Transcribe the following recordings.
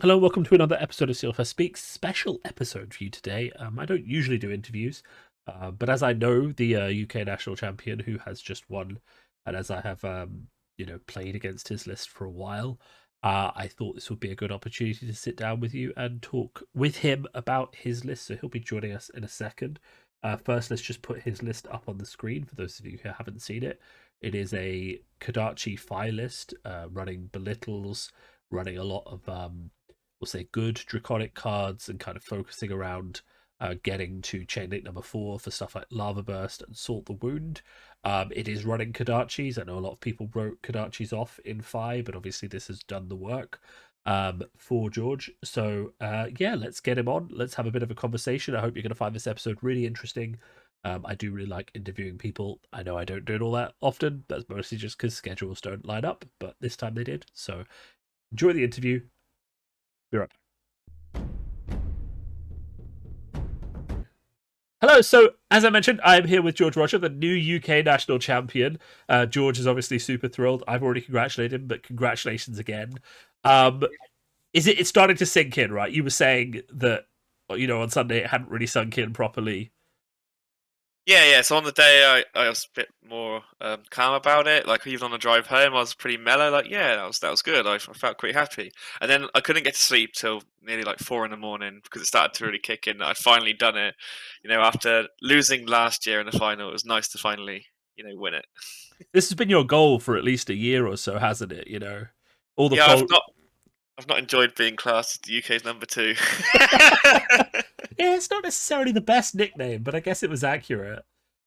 Hello, welcome to another episode of Steelfur Speaks. Special episode for you today. I don't usually do interviews, but as I know the UK national champion who has just won, and as I have played against his list for a while, I thought this would be a good opportunity to sit down with you and talk with him about his list. So he'll be joining us in a second. First, let's just put his list up on the screen for those of you who haven't seen it. It is a Kodachi Phi list, running belittles, running a lot of we'll say good draconic cards and kind of focusing around getting to chain link number 4 for stuff like Lava Burst and Salt the Wound. It is running Kodachis. I know a lot of people wrote Kodachis off in Phi, but obviously this has done the work for George. So yeah, let's get him on. Let's have a bit of a conversation. I hope you're going to find this episode really interesting. I do really like interviewing people. I know I don't do it all that often. That's mostly just because schedules don't line up, but this time they did. So enjoy the interview. Be right back. Hello. So, as I mentioned, I'm here with George Rodger, the new UK national champion. George is obviously super thrilled. I've already congratulated him, but congratulations again. Um, it's starting to sink in, right? You were saying that on Sunday it hadn't really sunk in properly. Yeah. So on the day, I was a bit more calm about it. Like even on the drive home, I was pretty mellow. Like yeah, that was good. I felt pretty happy. And then I couldn't get to sleep till nearly like 4 in the morning because it started to really kick in. I'd finally done it. After losing last year in the final, it was nice to finally win it. This has been your goal for at least a year or so, hasn't it? All the Yeah, I've not enjoyed being classed as the UK's number two. Yeah, it's not necessarily the best nickname, but I guess it was accurate.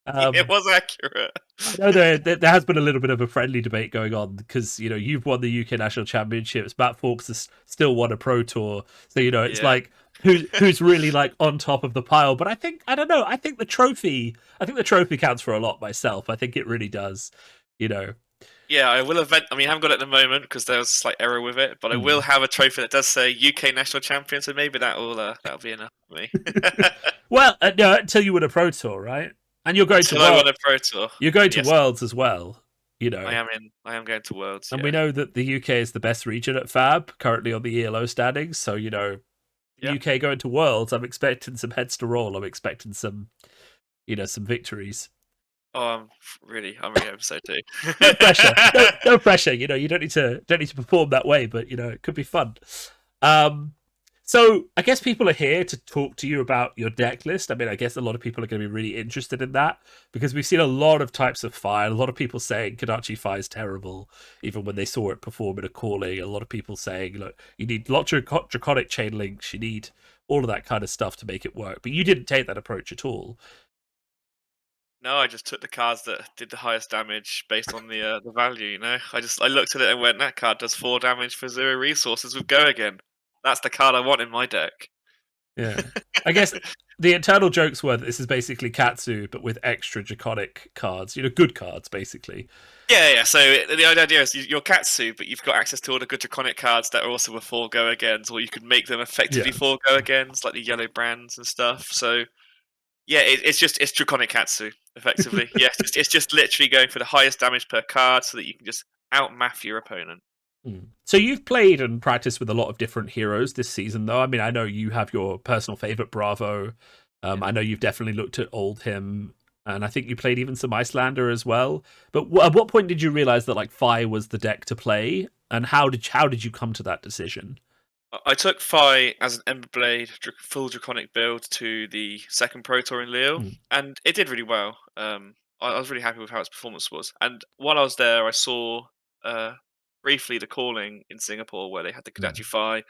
It was accurate. I know there has been a little bit of a friendly debate going on because you've won the UK national championships. Matt Fawkes has still won a pro tour, so it's Yeah. like who's really like on top of the pile. But I don't know. I think the trophy counts for a lot myself. I think it really does. You know. Yeah, I will event. I mean, I haven't got it at the moment because there was a slight error with it, but I will Hmm. have a trophy that does say UK national champion. So maybe that'll be enough for me. Well, no, until you win a pro tour, right? And you're going to Until I world. win a pro tour. You're going to Yes, worlds as well. You know. I am going to Worlds. And we Yeah, know that the UK is the best region at Fab, currently on the ELO standings. So, yeah. UK going to Worlds, I'm expecting some heads to roll. I'm expecting some victories. Oh, I'm really hoping so too. No pressure. No pressure. You don't need to perform that way, but it could be fun. Um, so I guess people are here to talk to you about your deck list. I mean, I guess a lot of people are going to be really interested in that because we've seen a lot of types of fire. A lot of people saying Kodachi Fire is terrible, even when they saw it perform in a calling. A lot of people saying, look, you need lots of draconic chain links. You need all of that kind of stuff to make it work. But you didn't take that approach at all. No, I just took the cards that did the highest damage based on the value. I looked at it and went, that card does 4 damage for 0 resources with Go again. That's the card I want in my deck. Yeah. I guess the internal jokes were that this is basically Katsu, but with extra draconic cards. Good cards, basically. Yeah. So the idea is you're Katsu, but you've got access to all the good draconic cards that are also with 4 go agains, or you could make them effectively Yeah. 4 go agains, like the yellow brands and stuff. So yeah, it's draconic Katsu effectively. Yeah, it's just literally going for the highest damage per card, so that you can just outmath your opponent. So you've played and practiced with a lot of different heroes this season, though. I mean, I know you have your personal favorite, Bravo. Yeah. I know you've definitely looked at Old Him, and I think you played even some Icelander as well. But at what point did you realize that like Fi was the deck to play, and how did you come to that decision? I took Phi as an Emberblade full draconic build to the second Pro Tour in Lille, Mm. and it did really well. I was really happy with how its performance was. And while I was there, I saw briefly the calling in Singapore where they had the Mm. Kodachi Phi.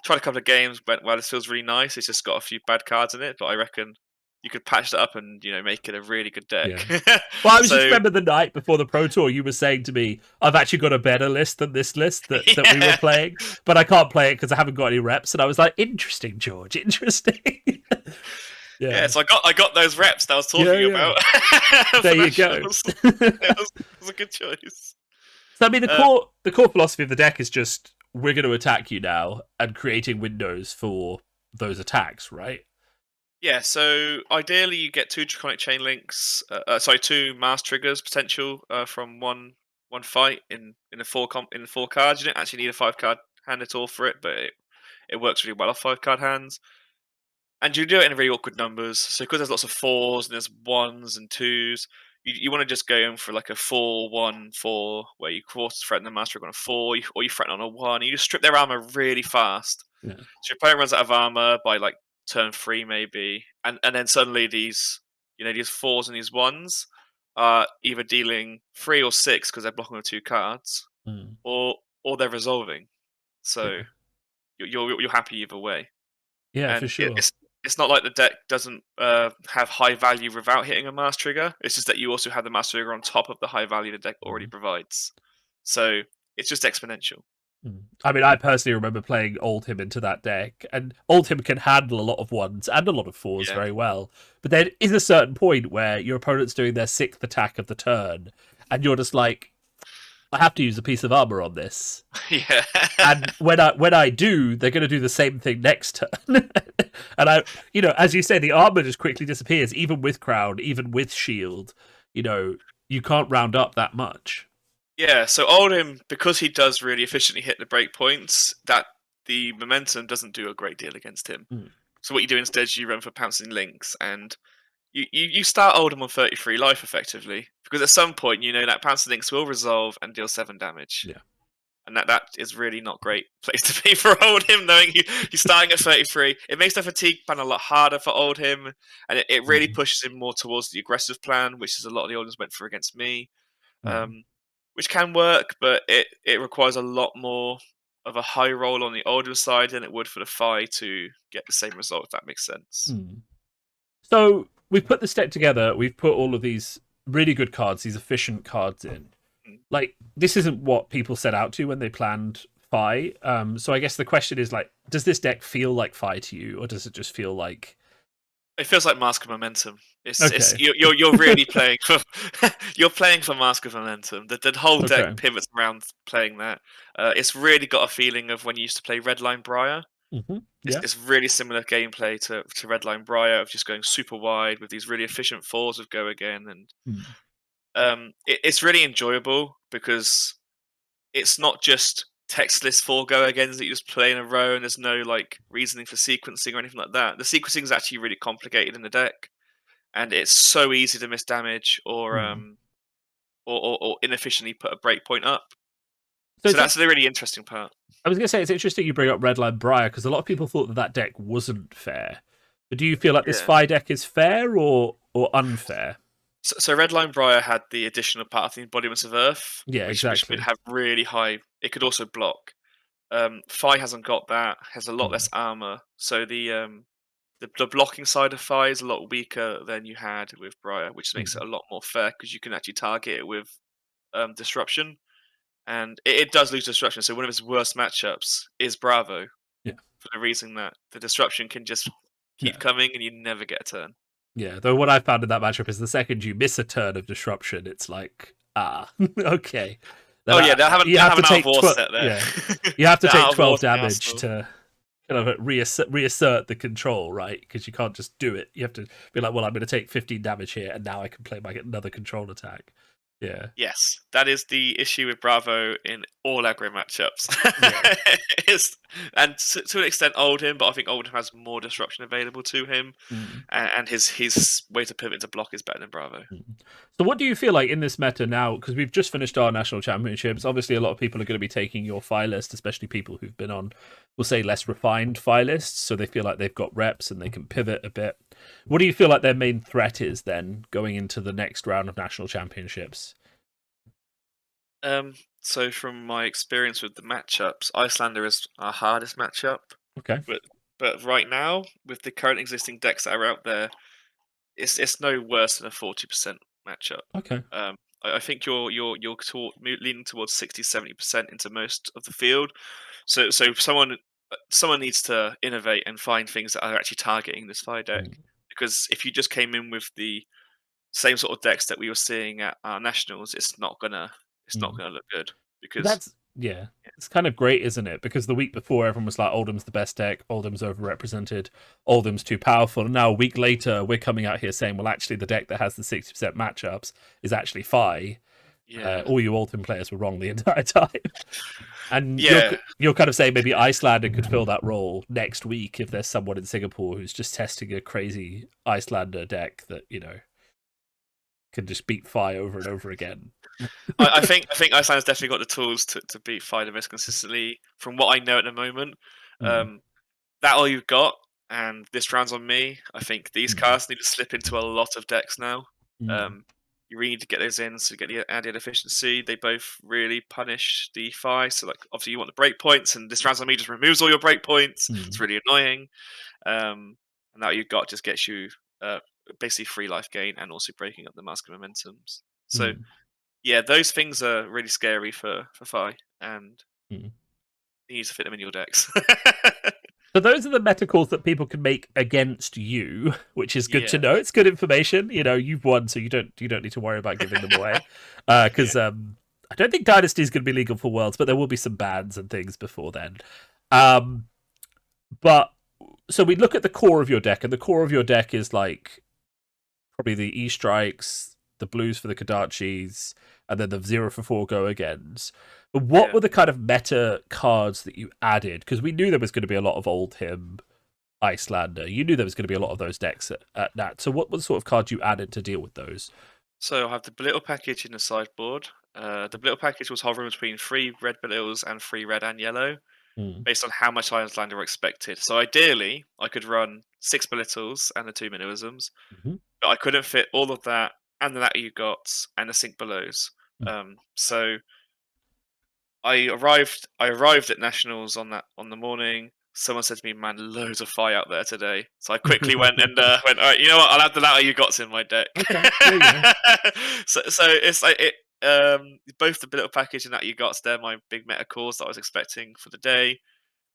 Tried a couple of games, went well. This feels really nice. It's just got a few bad cards in it, but I reckon you could patch that up and make it a really good Yeah. deck. Well, I was just So remember the night before the Pro Tour, you were saying to me, "I've actually got a better list than this list that we were yeah. playing, but I can't play it because I haven't got any reps." And I was like, "Interesting, George. Interesting." Yeah, Yeah. so I got those reps that I was Yeah. talking Yeah. about There for you go. nationals. It was a good choice. So I mean, the Um, core philosophy of the deck is just we're going to attack you now and creating windows for those attacks, right? yeah, so ideally you get 2 draconic chain links. Sorry, 2 mass triggers potential from one fight in a 4 cards. You don't actually need a 5 card hand at all for it, but it works really well off 5-card hands. And you do it in really awkward numbers. So because there's lots of 4s and there's 1s and 2s, you want to just go in for like a 4-1-4 where you quarter threaten the master on a 4, or you threaten on a 1. You just strip their armor really fast. Yeah. So your opponent runs out of armor by like turn 3 maybe, and then suddenly these these 4s and these 1s are either dealing 3 or 6 because they're blocking with 2 cards, Mm. or they're resolving. So Yeah. you're happy either way. Yeah, for And sure. it's not like the deck doesn't have high value without hitting a mass trigger. It's just that you also have the mass trigger on top of the high value the deck already Mm. provides. So it's just exponential. Mm. I mean, I personally remember playing Oldhim into that deck, and Oldhim can handle a lot of 1s and a lot of 4s Yeah, very well. But there is a certain point where your opponent's doing their 6th attack of the turn, and you're just like, I have to use a piece of armor on this. yeah, And when I do, they're going to do the same thing next turn. And as you say, the armor just quickly disappears, even with crown, even with shield. You can't round up that much. yeah. So Oldhim, because he does really efficiently hit the breakpoints, that the momentum doesn't do a great deal against him. Mm. So what you do instead is you run for pouncing links, and you start Oldhim on 33 life effectively, because at some point you know that pouncing links will resolve and deal 7 damage. Yeah. And that is really not great place to be for Oldhim, knowing he's starting at 33. It makes the fatigue plan a lot harder for Oldhim, and it really Mm. pushes him more towards the aggressive plan, which is a lot of the Oldhims went for against me, Mm. which can work, but it requires a lot more of a high roll on the Oldhim side than it would for the Fi to get the same result, if that makes sense. Mm. So we've put this deck together. We've put all of these really good cards, these efficient cards in. Mm. Like, this isn't what people set out to when they planned Fi. So I guess the question is, like, does this deck feel like Fi to you, or does it just feel like... It feels like Mask of Momentum. It's Okay. you're really playing for you're playing for Mask of Momentum. The whole Okay. deck pivots around playing that. It's really got a feeling of when you used to play Redline Briar. Mm-hmm. It's, Yeah. it's really similar gameplay to Redline Briar of just going super wide with these really efficient 4s of Go Again, and Mm. it's really enjoyable because it's not just textless 4 Go Agains that you just play in a row, and there's no like reasoning for sequencing or anything like that. The sequencing is actually really complicated in the deck, and it's so easy to miss damage or Mm. or inefficiently put a breakpoint up. So So that's the really interesting part. I was going to say, it's interesting you bring up Redline Briar, because a lot of people thought that deck wasn't fair. But do you feel like this Yeah. Fi deck is fair or unfair? So Redline Briar had the additional part of the embodiments of Earth, Yeah, which exactly. would have really high. It could also block. Fi hasn't got that. Has a lot Mm. less armor. So the blocking side of Fi is a lot weaker than you had with Briar, which makes it Mm. a lot more fair because you can actually target it with disruption, and it does lose disruption. So one of its worst matchups is Bravo, Yeah. for the reason that the disruption can just keep Yeah. coming and you never get a turn. Yeah, though what I found in that matchup is the second you miss a turn of disruption, it's like, okay. Then Oh yeah, you they have have to an out of take war 12. set there. Yeah, you have to The take out of war 12 set damage Arsenal. to kind of reassert the control, right? Because you can't just do it. You have to be like, well, I'm going to take 15 damage here, and now I can play my another control attack. Yeah. Yes, that is the issue with Bravo in all aggro matchups. Yeah. And to an extent, Oldhim, but I think Oldhim has more disruption available to him, Mm. and his way to pivot to block is better than Bravo. Mm. So what do you feel like in this meta now? Because we've just finished our national championships. Obviously, a lot of people are going to be taking your Fi list, especially people who've been on, we'll say, less refined Fi lists, so they feel like they've got reps and they can pivot a bit. What do you feel like their main threat is then going into the next round of national championships? So from my experience with the matchups, Icelander is our hardest matchup. Okay. But right now, with the current existing decks that are out there, it's no worse than a 40% matchup. Okay. I think you're leaning towards 60-70% into most of the field. So someone needs to innovate and find things that are actually targeting this Fi deck. Mm. Because if you just came in with the same sort of decks that we were seeing at our nationals, it's not gonna Mm. look good. But Because yeah, it's kind of great, isn't it? Because the week before, everyone was like, Oldham's the best deck, Oldham's overrepresented, Oldham's too powerful. And now, a week later, we're coming out here saying, well, actually, the deck that has the 60% matchups is actually Fi. Yeah. All you Alton players were wrong the entire time. And Yeah. you're kind of saying maybe Icelander could fill that role next week if there's someone in Singapore who's just testing a crazy Icelander deck that, can just beat Fi over and over again. I think Iceland's definitely got the tools to beat Fi the most consistently from what I know at the moment. Mm, That all you've got, and this round's on me. I think these mm, cards need to slip into a lot of decks now. mm, You really need to get those in to get the added efficiency. They both really punish the Fi. So, like, obviously, you want the break points, and this round's on me just removes all your break points. It's mm, really annoying. And that you've got just gets you uh, basically free life gain and also breaking up the mask of momentums. So, mm, yeah, those things are really scary for Fi, and mm. you need to fit them in your decks. So those are the meta calls that people can make against you, which is good to Yeah. know. It's good information. You've won, so you don't need to worry about giving them away. Yeah. Because I don't think Dynasty is going to be legal for Worlds, but there will be some bans and things before then. Um, but so we look at the core of your deck, and the core of your deck is like probably the E strikes, the blues for the Kodachis, and then the 0 for 4 go agains. But what Yeah. were the kind of meta cards that you added? Because we knew there was going to be a lot of old him, Icelander. You knew there was going to be a lot of those decks at that. So what were the sort of cards you added to deal with those? So I have the Belittle package in the sideboard. The Belittle package was hovering between 3 red Belittles and 3 red and yellow, Mm, based on how much Icelander were expected. So ideally, I could run 6 Belittles and the 2 Minimisms, mhm, but I couldn't fit all of that and the That You Got and the Sink Belows. mm. So I arrived at nationals on the morning. Someone said to me, "Man, loads of Fi out there today." So I quickly went and went, "All right, you know what? I'll have the That You Gots in my deck." Okay, yeah, yeah. So it's like it. Both the Belittle package and That You Gots, they're my big meta calls that I was expecting for the day.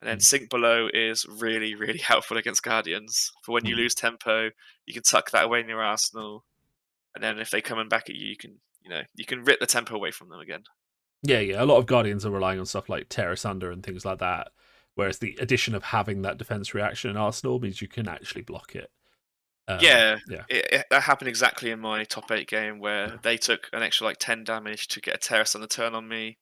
And then Mm, Sink Below is really, really helpful against Guardians. For when you mm. lose tempo, you can tuck that away in your arsenal, and then if they come in back at you, you can rip the tempo away from them again. Yeah, yeah. A lot of Guardians are relying on stuff like Tear Asunder and things like that. Whereas the addition of having that defense reaction in Arsenal means you can actually block it. Yeah, Yeah. that happened exactly in my top 8 game where they took an extra like 10 damage to get a terrace on the turn on me,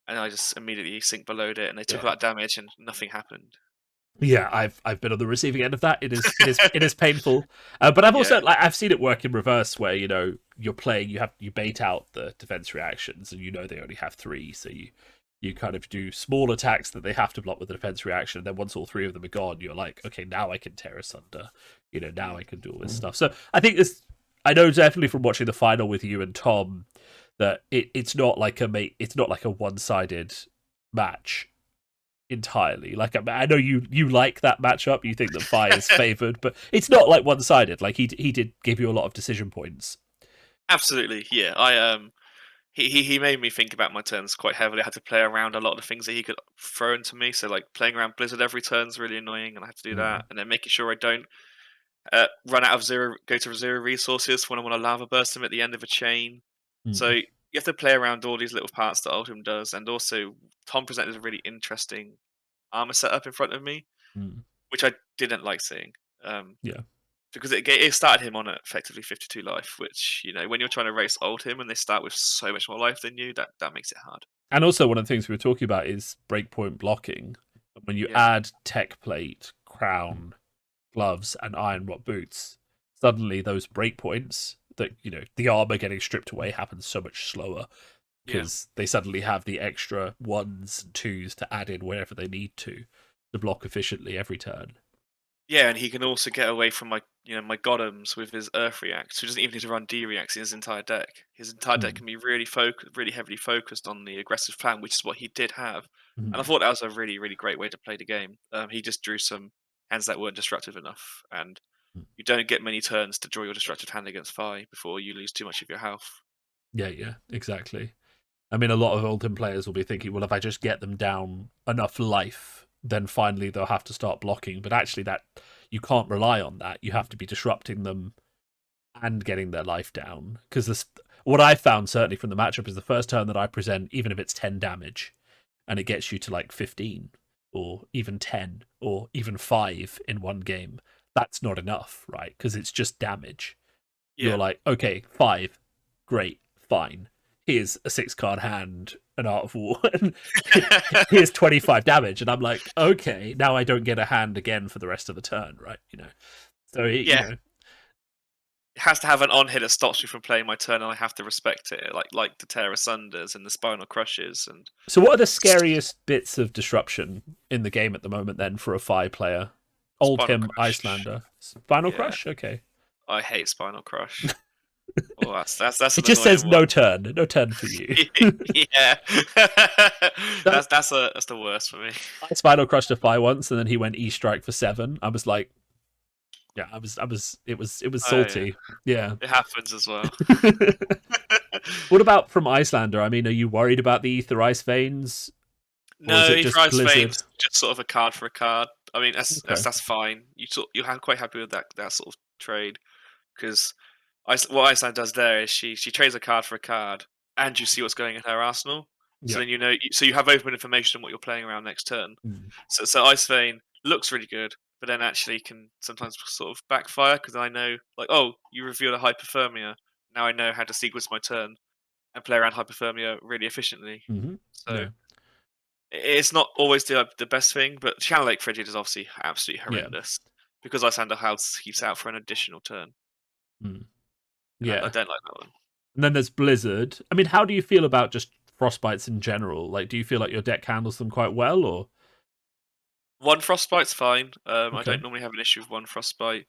and I just immediately sink below it, and they took Yeah. all that damage and nothing happened. Yeah, I've been on the receiving end of that. It is painful, but I've Yeah, also I've seen it work in reverse, where you're playing, you bait out the defense reactions, and they only have 3, so you kind of do small attacks that they have to block with the defense reaction. And then once all 3 of them are gone, you're like, okay, now I can tear asunder. Now mm, I can do all this stuff. So I think this. I know definitely from watching the final with you and Tom that it's not like it's not like a one-sided match entirely. Like I know you like that matchup. You think that Fi is favored, but it's not like one sided. Like he did give you a lot of decision points. absolutely. Yeah, he made me think about my turns quite heavily. I had to play around a lot of the things that he could throw into me. So like playing around Blizzard every turn is really annoying, and I have to do Mm, that, and then making sure I don't run out of go to 0 resources when I want to lava burst him at the end of a chain. So mm, you have to play around all these little parts that Oldhim does, and also Tom presented a really interesting armor setup in front of me, mm. which I didn't like seeing. Um, Yeah. because it started him on effectively 52 life, which when you're trying to race Oldhim and they start with so much more life than you, that makes it hard. And also one of the things we were talking about is breakpoint blocking. When you Yeah, add tech plate, crown, gloves, and iron rot boots, suddenly those breakpoints that the armor getting stripped away happens so much slower yeah. because they suddenly have the extra 1s and 2s to add in wherever they need to block efficiently every turn. Yeah, and he can also get away from my Golems with his Earth React, so he doesn't even need to run D Reacts in his entire deck. His entire deck Mm, can be really heavily focused on the aggressive plan, which is what he did have. And I mm, thought that was a really, really great way to play the game. He just drew some hands that weren't destructive enough, and mm. you don't get many turns to draw your destructive hand against Fi before you lose too much of your health. Yeah, yeah, exactly. I mean, a lot of Oldhim players will be thinking, well, if I just get them down enough life, then finally they'll have to start blocking. But actually, that you can't rely on that. You have to be disrupting them and getting their life down. Because what I found certainly from the matchup is the first turn that I present, even if it's 10 damage, and it gets you to like 15 or even 10 or even 5 in one game, that's not enough, right? Because it's just damage. You're Yeah, like, okay, 5, great, fine. here's a 6-card hand, an Art of War, and here's 25 damage, and I'm like, okay, now I don't get a hand again for the rest of the turn, right? So Yeah, it has to have an on hit that stops me from playing my turn, and I have to respect it, like the Tear Asunders and the Spinal Crushes. And So what are the scariest bits of disruption in the game at the moment then for a 5-player? Spinal Oldhim, Crush. Icelander, Final Yeah, Crush. Okay, I hate Spinal Crush. Oh, that's it an just annoying says one. no turn for you. Yeah, So that's the worst for me. I Spinal Crushed a 5 once, and then he went E Strike for 7. I was like, yeah, it was Oh yeah, salty. Yeah. it happens as well. What about from Icelander? I mean, are you worried about the Ether Ice Veins, or is No, it he just tries Blizzard? Veins, just sort of a card for a card. I mean, Okay. that's fine. You're quite happy with that sort of trade, because what Iceland does there is she trades a card for a card, and you see what's going in her arsenal. So Yeah. then so you have open information on what you're playing around next turn. Mm. So Ice Vein looks really good, but then actually can sometimes sort of backfire, because I know, like, oh, you revealed a Hypothermia. Now I know how to sequence my turn and play around Hypothermia really efficiently. Hmm. So Yeah. it's not always the best thing, but Channel Lake Frigid is obviously absolutely Yeah. horrendous, because Lysander House keeps out for an additional turn, Mm. and I Yeah. don't like that one. And then there's Blizzard. I mean, how do you feel about just frostbites in general? Like, do you feel like your deck handles them quite well, or One Frostbite's fine. I okay? don't normally have an issue with one Frostbite.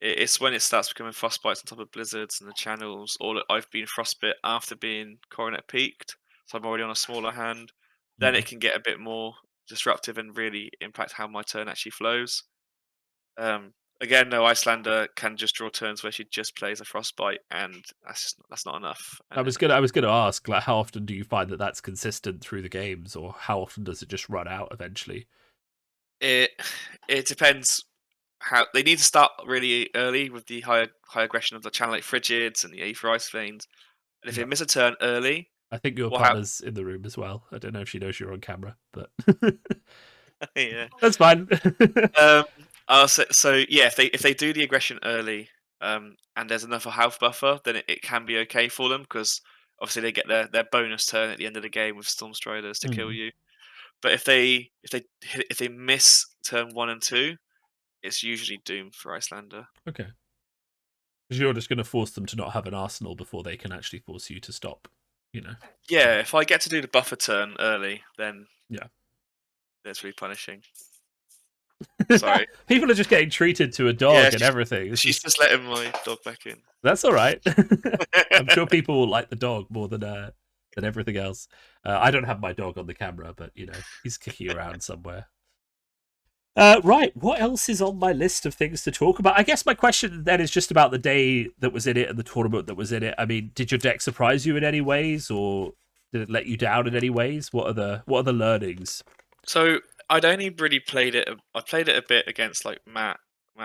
It's when it starts becoming Frostbites on top of Blizzards and the channels, or that I've been Frostbit after being Coronet peaked, so I'm already on a smaller hand. Then Mm. it can get a bit more disruptive and really impact how my turn actually flows. Um, Again, no, Icelander can just draw turns where she just plays a Frostbite, and that's not enough. I And was then gonna I was gonna ask, like, how often do you find that that's consistent through the games, or how often does it just run out eventually? it it depends how they need to start really early with the high aggression of the Channel 8 Frigids and the Aether Ice Veins. And if they Yeah. miss a turn early, I think your what happens? partner's in the room as well. I don't know if she knows you're on camera, but Yeah. that's fine. Um, yeah, if they do the aggression early, and there's enough of a health buffer, then it can be okay for them, because obviously they get their bonus turn at the end of the game with Stormstriders to kill Mm. you. But if they miss turn 1 and 2, it's usually doomed for Icelander. Okay. Because you're just going to force them to not have an arsenal before they can actually force you to stop. You know. Yeah, if I get to do the buffer turn early, then Yeah. that's really punishing. Sorry. People are just getting treated to a Yeah, dog and everything. This she's is just letting my dog back in. That's all right. I'm sure people will like the dog more than everything else. I don't have my dog on the camera, but he's kicking around somewhere. Right, what else is on my list of things to talk about? I guess my question then is just about the day that was in it and the tournament that was in it. I mean, did your deck surprise you in any ways, or did it let you down in any ways? What are the learnings? So I'd only really played it. I played it a bit against like Matt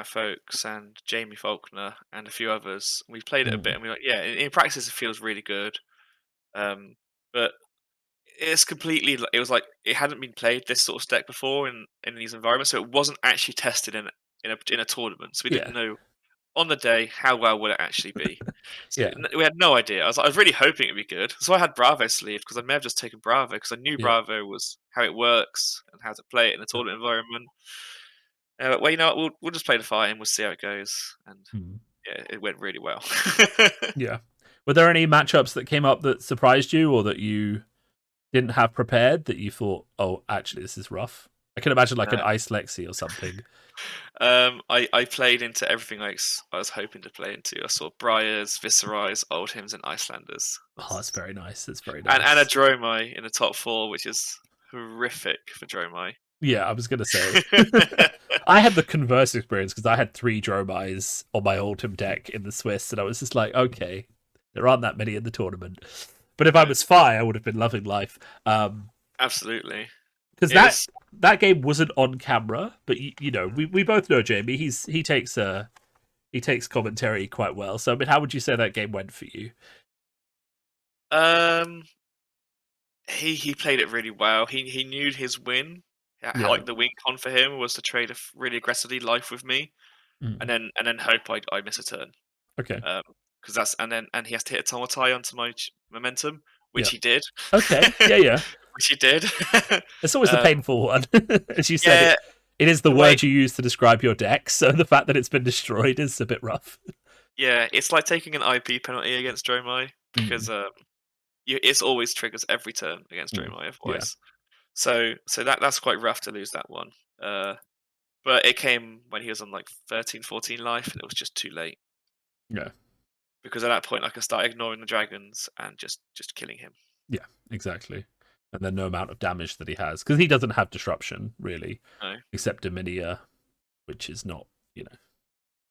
Folks and Jamie Faulkner and a few others. We played it a bit, Mm, and we were like, yeah, in practice it feels really good. But it's completely. It was like it hadn't been played this sort of deck before in these environments, so it wasn't actually tested in a tournament. So we didn't yeah, know on the day how well would it actually be. So yeah, we had no idea. I was really hoping it'd be good. So I had Bravo sleeve, because I may have just taken Bravo, because I knew yeah. Bravo was how it works and how to play it in a tournament environment. Well, you know what? We'll just play the fight and we'll see how it goes. And Mm, yeah, it went really well. yeah. Were there any matchups that came up that surprised you, or that you didn't have prepared that you thought, oh, actually, this is rough? I can imagine like an No. Ice Lexi or something. I played into everything I was hoping to play into. I saw Briars, Viserais, Old Hymns, and Icelanders. Oh, that's very nice. That's very And a nice. Dromai in the top four, which is horrific for Dromai. Yeah, I was gonna say. I had the converse experience because I had 3 Dromais on my Oldhim deck in the Swiss, and I was just like, okay, there aren't that many in the tournament. But if I No, was Fi, I would have been loving life. absolutely. Because It was that game wasn't on camera, but we both know Jamie. He takes commentary quite well. So I mean, how would you say that game went for you? um he played it really well. He knew his win. How, Yeah. like, the win con for him was to trade really aggressively life with me, Mm. and then hope I miss a turn. Okay. Because that's and he has to hit a Tomotai onto my momentum, which Yeah. he did. Okay. Yeah, yeah. Which he did. It's always the um, painful one. As you said, yeah, it is the the way word you use to describe your deck, so the fact that it's been destroyed is a bit rough. yeah, it's like taking an IP penalty against Dromai Mm, because it's always triggers every turn against mm, Dromai yeah, otherwise. So that's quite rough to lose that one. Uh, but it came when he was on like 13, 14 life, and it was just too late yeah, because at that point I could start ignoring the dragons and just killing him. yeah, exactly. And then no amount of damage that he has, because he doesn't have disruption, really, No, except Dominia, which is not, you know,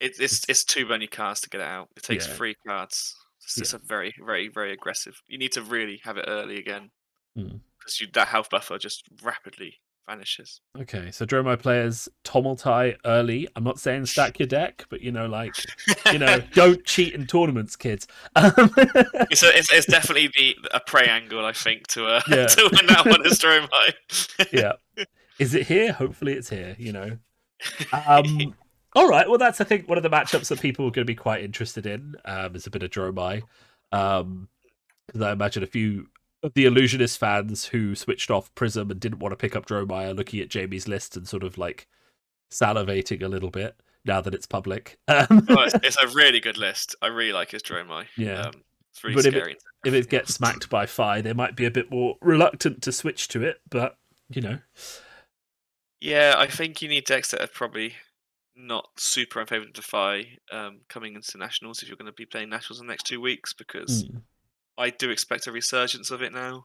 it's it's, it's too many cards to get it out. It takes yeah, 3 cards. It's yeah. just a very, very, very aggressive. You need to really have it early again Mm. because that health buffer just rapidly vanishes. Okay, so Dromai players Tomultai early. I'm not saying stack your deck, but don't cheat in tournaments, kids. It's definitely a prey angle, I think, to Yeah, to win that one as Dromai. yeah. Is it here? Hopefully, it's here. Um, all right. Well, that's I think one of the matchups that people are going to be quite interested in. Is a bit of Dromai, because I imagine a few of the Illusionist fans who switched off Prism and didn't want to pick up Dromai are looking at Jamie's list and sort of like salivating a little bit now that it's public. Well, it's a really good list. I really like his Dromai. Yeah, It's really but scary and if it everything gets else. smacked by Fi, they might be a bit more reluctant to switch to it. But you know, Yeah, I think you need decks that are probably not super in favour of Defy coming into nationals if you're going to be playing nationals in the next 2 weeks because mm, I do expect a resurgence of it now.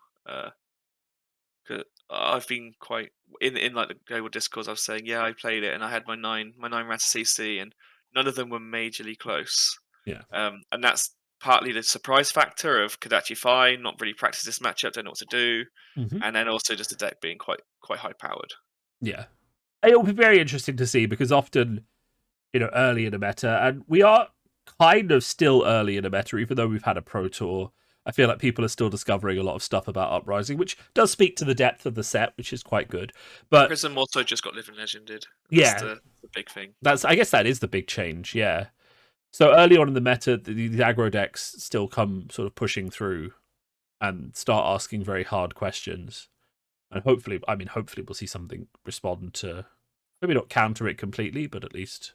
'Cause I've been quite in like the global discourse. I was saying, yeah, I played it and I had my nine rats CC, and none of them were majorly close. yeah, And that's partly the surprise factor of Kadachi fine, not really practice this matchup, don't know what to do, hmm and then also just the deck being quite high powered. yeah. It'll be very interesting to see because often early in the meta, and we are kind of still early in the meta, even though we've had a pro tour. I feel like people are still discovering a lot of stuff about Uprising, which does speak to the depth of the set, which is quite good. But Prism also just got Living Legended. That's yeah, the big thing. I guess that is the big change. Yeah. So early on in the meta, the aggro decks still come sort of pushing through and start asking very hard questions. And hopefully we'll see something respond to, maybe not counter it completely, but at least,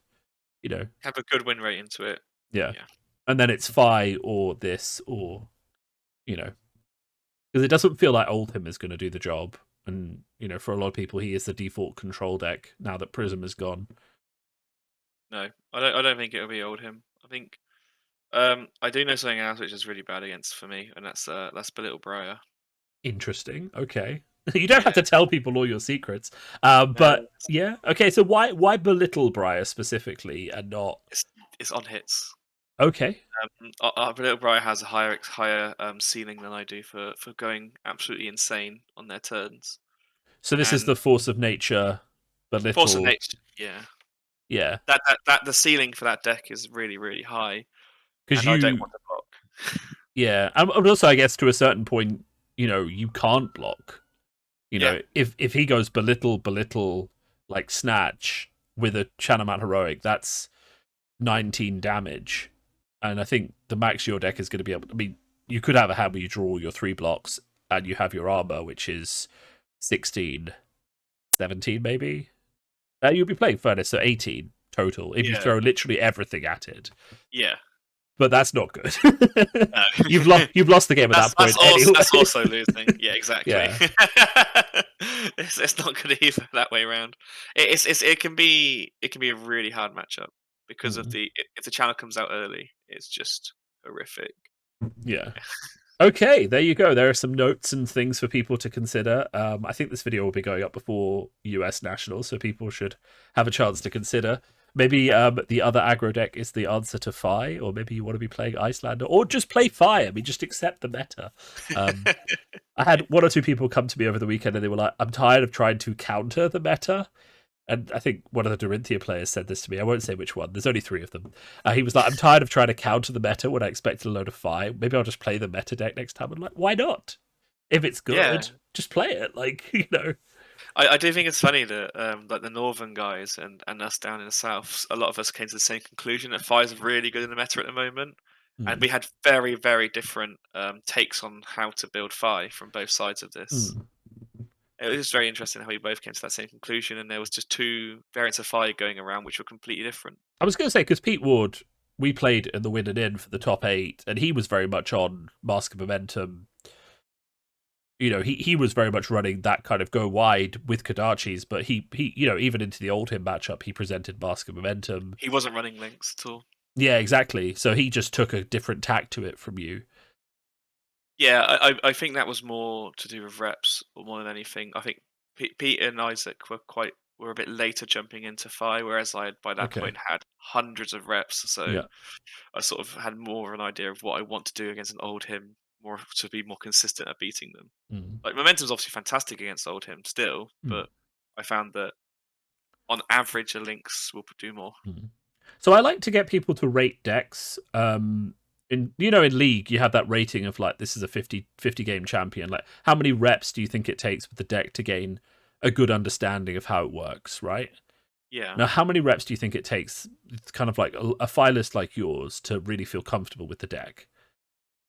you know, Have a good win rate into it. yeah. Yeah. And then it's Fi or this or, you know, because it doesn't feel like Oldhim is going to do the job. And, for a lot of people, he is the default control deck now that Prism is gone. No, I don't think it'll be old him. I think I do know something else which is really bad against for me, and that's Belittle Briar. Interesting. Okay. You don't have Yeah. to tell people all your secrets. No, But yeah. Okay. So why belittle Briar specifically and not? it's it's on hits. Okay. Belittle Briar has a higher ceiling than I do for going absolutely insane on their turns. So this is And the force of nature Force of belittle. Nature, yeah, Yeah. that the ceiling for that deck is really really high, Because and I don't you, want to block. yeah. And also, I guess to a certain point, you can't block. Yeah, If he goes belittle, like snatch with a Chanaman heroic, that's 19 damage. And I think the max your deck is going to be able to, I mean, you could have a hand where you draw your 3 blocks and you have your armor, which is 16, 17 maybe. You'll be playing Furnace, so 18 total if you yeah, throw literally everything at it. yeah. But that's not good. No. You've lost the game at that point anyway. That's also losing. Yeah, exactly. Yeah. It's not good either that way around. It can be a really hard matchup because of Mm, if the channel comes out early, it's just horrific. yeah. Okay, there you go. There are some notes and things for people to consider. I think this video will be going up before US Nationals, so people should have a chance to consider. Maybe the other aggro deck is the answer to Fi, or maybe you want to be playing Icelander, or just play Fi. I mean, just accept the meta. Um, I had one or two people come to me over the weekend and they were like, I'm tired of trying to counter the meta. And I think one of the Dorinthia players said this to me. I won't say which one. There's only 3 of them. He was like, I'm tired of trying to counter the meta when I expected a load of Fi. Maybe I'll just play the meta deck next time. I'm like, why not? If it's Yeah, good, just play it. I do think it's funny that like the northern guys and us down in the south, a lot of us came to the same conclusion that Fi's really good in the meta at the moment. and Mm. we had very, very different takes on how to build Fi from both sides of this. Mm. It was just very interesting how we both came to that same conclusion, and there was just two variants of Fi going around which were completely different. I was going to say, because Pete Ward, we played in the win and in for the top 8, and he was very much on Mask of Momentum. He was very much running that kind of go wide with Kadachi's, but he even into the Oldhim matchup, he presented Mask of Momentum. He wasn't running links at all. Yeah, exactly. So he just took a different tack to it from you. Yeah, I think that was more to do with reps or more than anything. I think Pete and Isaac were a bit later jumping into Fi, whereas I had by that Okay. point had hundreds of reps. So Yeah. I sort of had more of an idea of what I want to do against an old him, more to be more consistent at beating them. Mm. Like momentum's obviously fantastic against old him still, Mm. but I found that on average, the links will do more. Mm. So I like to get people to rate decks. In League, you have that rating of like, this is a 50 game champion. Like, how many reps do you think it takes with the deck to gain a good understanding of how it works, right? Yeah. Now, how many reps do you think it takes? It's kind of like a file list like yours to really feel comfortable with the deck.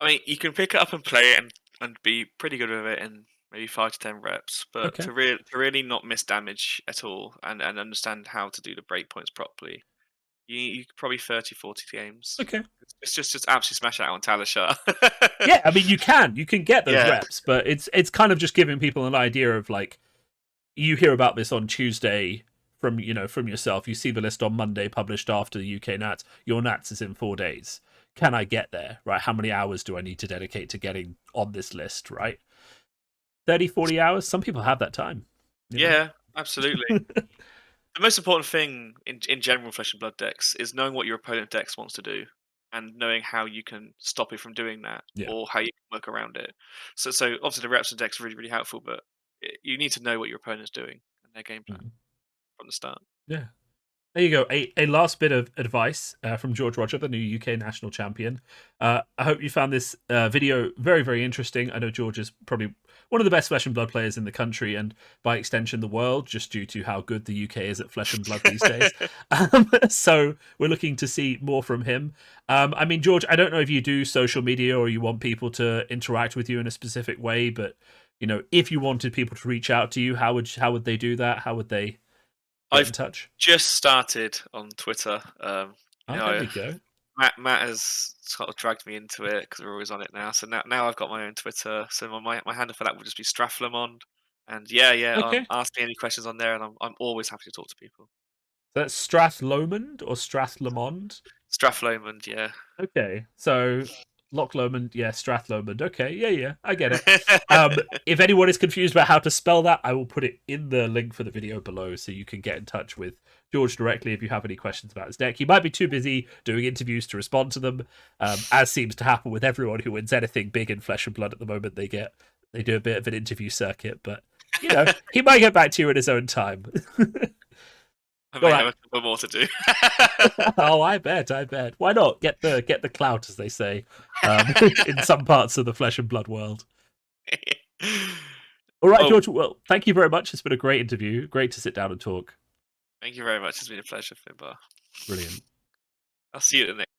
I mean, you can pick it up and play it and be pretty good with it in maybe 5 to 10 reps, but Okay. to really not miss damage at all and understand how to do the breakpoints properly, you probably 30, 40 games. Okay. It's just absolutely smash it out on Talishar. Yeah, I mean, you can get those Yeah. reps, but it's kind of just giving people an idea of like, you hear about this on Tuesday from yourself. You see the list on Monday published after the UK Nats. Your Nats is in 4 days. Can I get there? Right? How many hours do I need to dedicate to getting on this list? Right? 30, 40 hours. Some people have that time. Yeah, absolutely. The most important thing in general Flesh and Blood decks is knowing what your opponent decks wants to do and knowing how you can stop it from doing that Yeah. or how you can work around it. So obviously the reps and decks are really, really helpful, but you need to know what your opponent's doing and their game plan Mm. from the start. Yeah. There you go. A last bit of advice from George Rodger, the new UK national champion. I hope you found this video very, very interesting. I know George is probably one of the best Flesh and Blood players in the country and by extension the world, just due to how good the UK is at Flesh and Blood these days. So we're looking to see more from him. I mean, George, I don't know if you do social media or you want people to interact with you in a specific way, but if you wanted people to reach out to you, how would they do that? How would they get in I've touch? just started on Twitter. Oh, there we go. Matt has sort of dragged me into it because we're always on it now. So now I've got my own Twitter. So my handle for that will just be Strathlamond. And Okay. ask me any questions on there, and I'm always happy to talk to people. So that's Strath Lomond or Strath Lamond? Strathlomond, yeah. Okay. So Loch Lomond, yeah, Strath Lomond. Okay, yeah, I get it. If anyone is confused about how to spell that, I will put it in the link for the video below so you can get in touch with George directly if you have any questions about his deck. He might be too busy doing interviews to respond to them, as seems to happen with everyone who wins anything big in Flesh and Blood at the moment. They do a bit of an interview circuit, but he might get back to you in his own time. I All may have right. a couple more to do. Oh, I bet. Why not get the clout, as they say, in some parts of the Flesh and Blood world. All right, Oh, George. Well, thank you very much. It's been a great interview. Great to sit down and talk. thank you very much. It's been a pleasure, Finbar. Brilliant. I'll see you at the next.